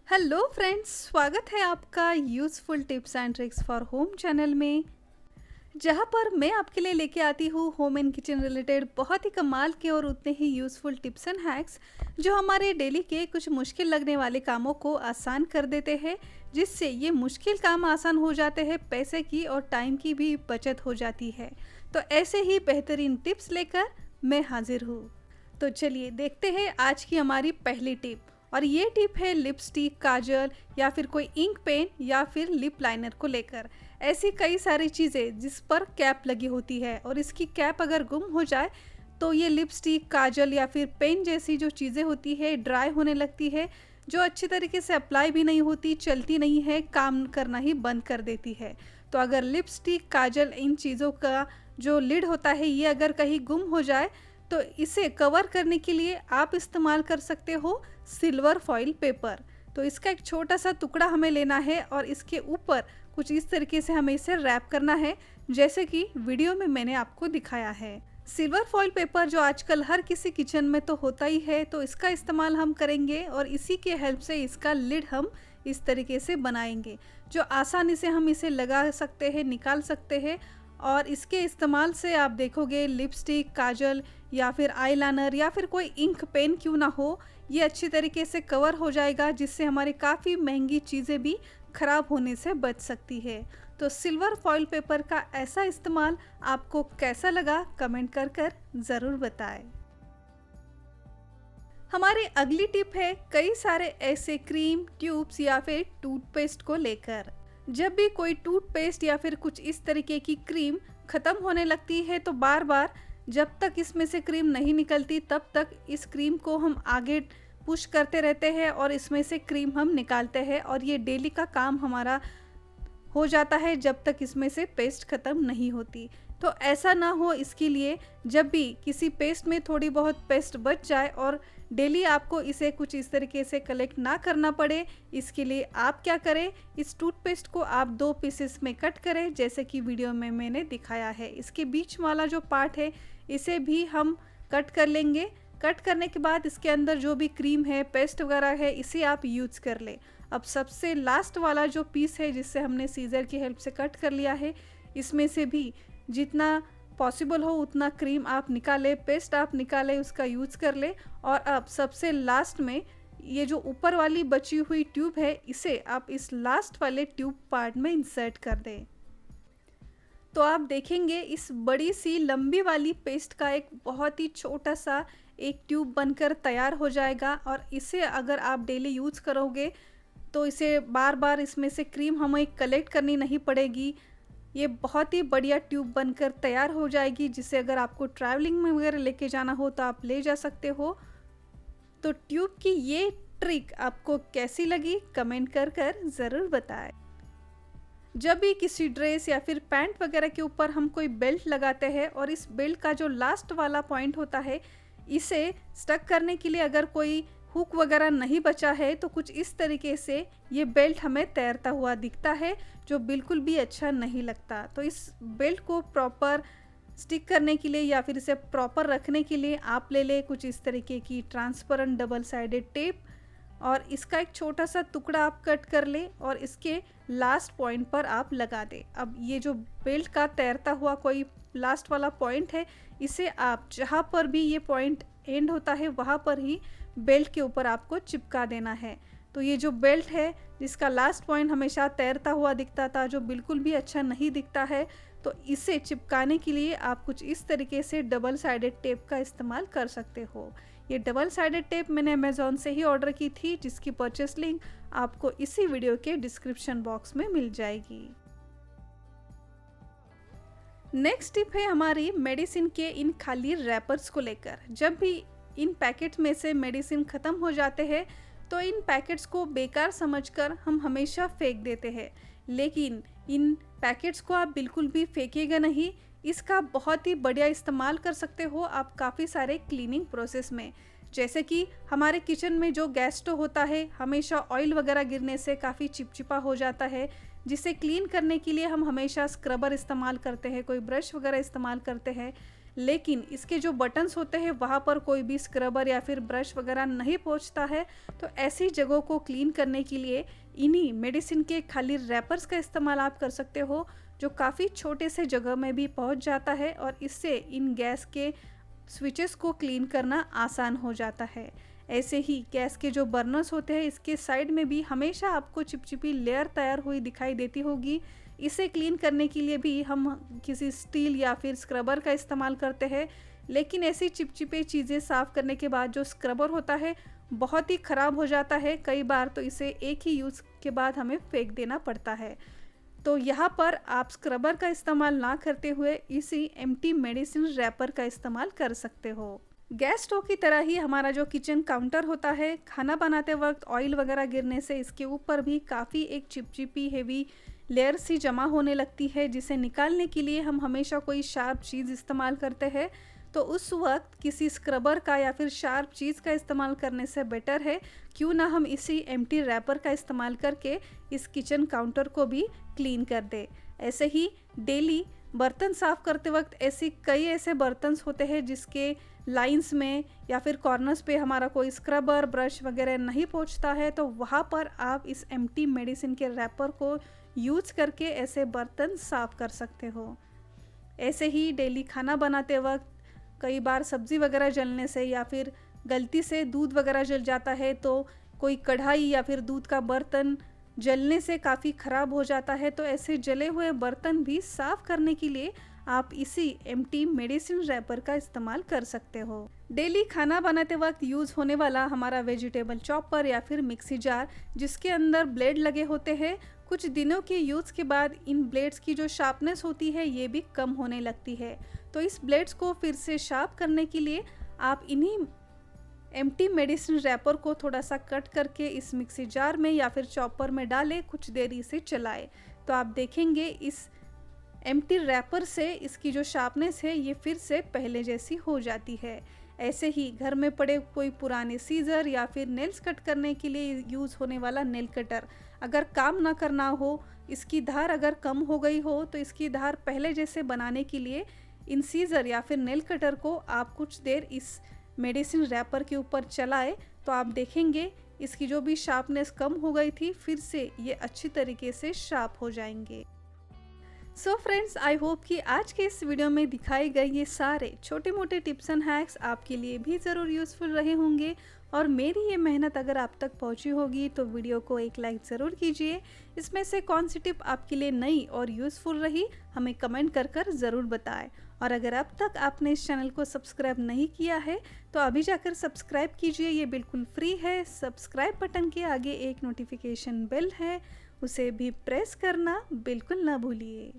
Hello friends, स्वागत है आपका useful tips and tricks for home channel में, जहां पर मैं आपके लिए लेके आती हूँ होम एंड किचन रिलेटेड बहुत ही कमाल के और उतने ही यूज़फुल टिप्स एंड हैक्स जो हमारे डेली के कुछ मुश्किल लगने वाले कामों को आसान कर देते हैं, जिससे ये मुश्किल काम आसान हो जाते हैं, पैसे की और टाइम की भी बचत हो जाती है। तो ऐसे ही बेहतरीन टिप्स लेकर मैं हाजिर हूँ। तो चलिए देखते हैं आज की हमारी पहली टिप। और ये टिप है लिपस्टिक, काजल या फिर कोई इंक पेन या फिर लिप लाइनर को लेकर। ऐसी कई सारी चीज़ें जिस पर कैप लगी होती है और इसकी कैप अगर गुम हो जाए तो ये लिपस्टिक, काजल या फिर पेन जैसी जो चीज़ें होती है ड्राई होने लगती है, जो अच्छी तरीके से अप्लाई भी नहीं होती, चलती नहीं है, काम करना ही बंद कर देती है। तो अगर लिपस्टिक, काजल, इन चीज़ों का जो लिड होता है ये अगर कहीं गुम हो जाए तो इसे कवर करने के लिए आप इस्तेमाल कर सकते हो सिल्वर फॉइल पेपर। तो इसका एक छोटा सा टुकड़ा हमें लेना है और इसके ऊपर कुछ इस तरीके से हमें इसे रैप करना है, जैसे कि वीडियो में मैंने आपको दिखाया है। सिल्वर फॉइल पेपर जो आजकल हर किसी किचन में तो होता ही है, तो इसका इस्तेमाल हम करेंगे और इसी के हेल्प से इसका लिड हम इस तरीके से बनाएंगे, जो आसानी से हम इसे लगा सकते हैं, निकाल सकते हैं। और इसके इस्तेमाल से आप देखोगे लिपस्टिक, काजल या फिर आईलाइनर या फिर कोई इंक पेन क्यों ना हो, ये अच्छी तरीके से कवर हो जाएगा, जिससे हमारी काफ़ी महंगी चीज़ें भी खराब होने से बच सकती है। तो सिल्वर फॉइल पेपर का ऐसा इस्तेमाल आपको कैसा लगा, कमेंट कर कर ज़रूर बताएं। हमारी अगली टिप है कई सारे ऐसे क्रीम, ट्यूब्स या फिर टूथपेस्ट को लेकर। जब भी कोई टूथपेस्ट या फिर कुछ इस तरीके की क्रीम ख़त्म होने लगती है तो बार बार जब तक इसमें से क्रीम नहीं निकलती तब तक इस क्रीम को हम आगे पुश करते रहते हैं और इसमें से क्रीम हम निकालते हैं, और ये डेली का काम हमारा हो जाता है जब तक इसमें से पेस्ट ख़त्म नहीं होती। तो ऐसा ना हो, इसके लिए जब भी किसी पेस्ट में थोड़ी बहुत पेस्ट बच जाए और डेली आपको इसे कुछ इस तरीके से कलेक्ट ना करना पड़े, इसके लिए आप क्या करें, इस टूथपेस्ट को आप 2 पीसेस में कट करें, जैसे कि वीडियो में मैंने दिखाया है। इसके बीच वाला जो पार्ट है इसे भी हम कट कर लेंगे। कट करने के बाद इसके अंदर जो भी क्रीम है, पेस्ट वगैरह है, इसे आप यूज़ कर लें। अब सबसे लास्ट वाला जो पीस है जिससे हमने सीजर की हेल्प से कट कर लिया है, इसमें से भी जितना पॉसिबल हो उतना क्रीम आप निकालें, पेस्ट आप निकालें, उसका यूज़ कर लें। और अब सबसे लास्ट में ये जो ऊपर वाली बची हुई ट्यूब है, इसे आप इस लास्ट वाले ट्यूब पार्ट में इंसर्ट कर दें। तो आप देखेंगे इस बड़ी सी लंबी वाली पेस्ट का एक बहुत ही छोटा सा एक ट्यूब बनकर तैयार हो जाएगा, और इसे अगर आप डेली यूज़ करोगे तो इसे बार बार इसमें से क्रीम हमें कलेक्ट करनी नहीं पड़ेगी। ये बहुत ही बढ़िया ट्यूब बनकर तैयार हो जाएगी, जिसे अगर आपको ट्रैवलिंग में वगैरह लेके जाना हो तो आप ले जा सकते हो। तो ट्यूब की ये ट्रिक आपको कैसी लगी, कमेंट कर कर ज़रूर बताएं। जब भी किसी ड्रेस या फिर पैंट वगैरह के ऊपर हम कोई बेल्ट लगाते हैं और इस बेल्ट का जो लास्ट वाला पॉइंट होता है, इसे स्टक करने के लिए अगर कोई हुक वगैरह नहीं बचा है तो कुछ इस तरीके से ये बेल्ट हमें तैरता हुआ दिखता है, जो बिल्कुल भी अच्छा नहीं लगता। तो इस बेल्ट को प्रॉपर स्टिक करने के लिए या फिर इसे प्रॉपर रखने के लिए आप ले लें कुछ इस तरीके की ट्रांसपेरेंट डबल साइडेड टेप, और इसका एक छोटा सा टुकड़ा आप कट कर लें और इसके लास्ट पॉइंट पर आप लगा दें। अब ये जो बेल्ट का तैरता हुआ कोई लास्ट वाला पॉइंट है, इसे आप जहाँ पर भी ये पॉइंट एंड होता है वहाँ पर ही बेल्ट के ऊपर आपको चिपका देना है। तो ये जो बेल्ट है जिसका लास्ट पॉइंट हमेशा तैरता हुआ दिखता था, जो बिल्कुल भी अच्छा नहीं दिखता है, तो इसे चिपकाने के लिए आप कुछ इस तरीके से डबल साइडेड टेप का इस्तेमाल कर सकते हो। ये डबल साइडेड टेप मैंने अमेज़ॉन से ही ऑर्डर की थी, जिसकी परचेस लिंक आपको इसी वीडियो के डिस्क्रिप्शन बॉक्स में मिल जाएगी। नेक्स्ट टिप है हमारी मेडिसिन के इन खाली रैपर्स को लेकर। जब भी इन पैकेट्स में से मेडिसिन ख़त्म हो जाते हैं तो इन पैकेट्स को बेकार समझकर हम हमेशा फेंक देते हैं, लेकिन इन पैकेट्स को आप बिल्कुल भी फेंकिएगा नहीं। इसका बहुत ही बढ़िया इस्तेमाल कर सकते हो आप काफ़ी सारे क्लीनिंग प्रोसेस में। जैसे कि हमारे किचन में जो गैस स्टोव होता है, हमेशा ऑयल वगैरह गिरने से काफ़ी चिपचिपा हो जाता है, जिसे क्लीन करने के लिए हम हमेशा स्क्रबर इस्तेमाल करते हैं, कोई ब्रश वगैरह इस्तेमाल करते हैं। लेकिन इसके जो बटन्स होते हैं वहाँ पर कोई भी स्क्रबर या फिर ब्रश वगैरह नहीं पहुँचता है। तो ऐसी जगहों को क्लीन करने के लिए इन्हीं मेडिसिन के खाली रैपर्स का इस्तेमाल आप कर सकते हो, जो काफ़ी छोटे से जगह में भी पहुँच जाता है और इससे इन गैस के स्विचेस को क्लीन करना आसान हो जाता है। ऐसे ही गैस के जो बर्नर्स होते हैं इसके साइड में भी हमेशा आपको चिपचिपी लेयर तैयार हुई दिखाई देती होगी। इसे क्लीन करने के लिए भी हम किसी स्टील या फिर स्क्रबर का इस्तेमाल करते हैं, लेकिन ऐसी चिपचिपे चीज़ें साफ़ करने के बाद जो स्क्रबर होता है बहुत ही ख़राब हो जाता है। कई बार तो इसे एक ही यूज़ के बाद हमें फेंक देना पड़ता है। तो यहाँ पर आप स्क्रबर का इस्तेमाल ना करते हुए इसी एम्प्टी मेडिसिन रैपर का इस्तेमाल कर सकते हो। गैस स्टोव की तरह ही हमारा जो किचन काउंटर होता है, खाना बनाते वक्त ऑयल वगैरह गिरने से इसके ऊपर भी काफ़ी एक चिपचिपी हेवी लेयर सी जमा होने लगती है, जिसे निकालने के लिए हम हमेशा कोई शार्प चीज़ इस्तेमाल करते हैं। तो उस वक्त किसी स्क्रबर का या फिर शार्प चीज़ का इस्तेमाल करने से बेटर है क्यों ना हम इसी एम्प्टी रैपर का इस्तेमाल करके इस किचन काउंटर को भी क्लीन कर दे। ऐसे ही डेली बर्तन साफ़ करते वक्त कई ऐसे बर्तन होते हैं जिसके लाइंस में या फिर कॉर्नर्स पे हमारा कोई स्क्रबर ब्रश वगैरह नहीं पहुंचता है, तो वहाँ पर आप इस एम्प्टी मेडिसिन के रैपर को यूज़ करके ऐसे बर्तन साफ़ कर सकते हो। ऐसे ही डेली खाना बनाते वक्त कई बार सब्ज़ी वगैरह जलने से या फिर गलती से दूध वगैरह जल जाता है, तो कोई कढ़ाई या फिर दूध का बर्तन जलने से काफ़ी ख़राब हो जाता है। तो ऐसे जले हुए बर्तन भी साफ़ करने के लिए आप इसी एम्प्टी मेडिसिन रैपर का इस्तेमाल कर सकते हो। डेली खाना बनाते वक्त यूज़ होने वाला हमारा वेजिटेबल चॉपर या फिर मिक्सी जार, जिसके अंदर ब्लेड लगे होते हैं, कुछ दिनों के यूज़ के बाद इन ब्लेड्स की जो शार्पनेस होती है ये भी कम होने लगती है। तो इस ब्लेड्स को फिर से शार्प करने के लिए आप इन्हीं एम्प्टी मेडिसिन रैपर को थोड़ा सा कट करके इस मिक्सी जार में या फिर चॉपर में डालें, कुछ देर इसे चलाएं, तो आप देखेंगे इस एम्प्टी रैपर से इसकी जो शार्पनेस है ये फिर से पहले जैसी हो जाती है। ऐसे ही घर में पड़े कोई पुराने सीजर या फिर नेल्स कट करने के लिए यूज़ होने वाला नेल कटर अगर काम ना करना हो, इसकी धार अगर कम हो गई हो, तो इसकी धार पहले जैसे बनाने के लिए इन सीजर या फिर नेल कटर को आप कुछ देर इस मेडिसिन रैपर के ऊपर चलाए, तो आप देखेंगे इसकी जो भी शार्पनेस कम हो गई थी फिर से ये अच्छी तरीके से शार्प हो जाएंगे। सो फ्रेंड्स, आई होप कि आज के इस वीडियो में दिखाए गए ये सारे छोटे मोटे टिप्स एंड हैक्स आपके लिए भी ज़रूर यूज़फुल रहे होंगे और मेरी ये मेहनत अगर आप तक पहुंची होगी तो वीडियो को एक लाइक ज़रूर कीजिए। इसमें से कौन सी टिप आपके लिए नई और यूज़फुल रही हमें कमेंट कर ज़रूर बताएं। और अगर अब तक आपने इस चैनल को सब्सक्राइब नहीं किया है तो अभी जाकर सब्सक्राइब कीजिए, ये बिल्कुल फ्री है। सब्सक्राइब बटन के आगे एक नोटिफिकेशन बेल है, उसे भी प्रेस करना बिल्कुल ना भूलिए।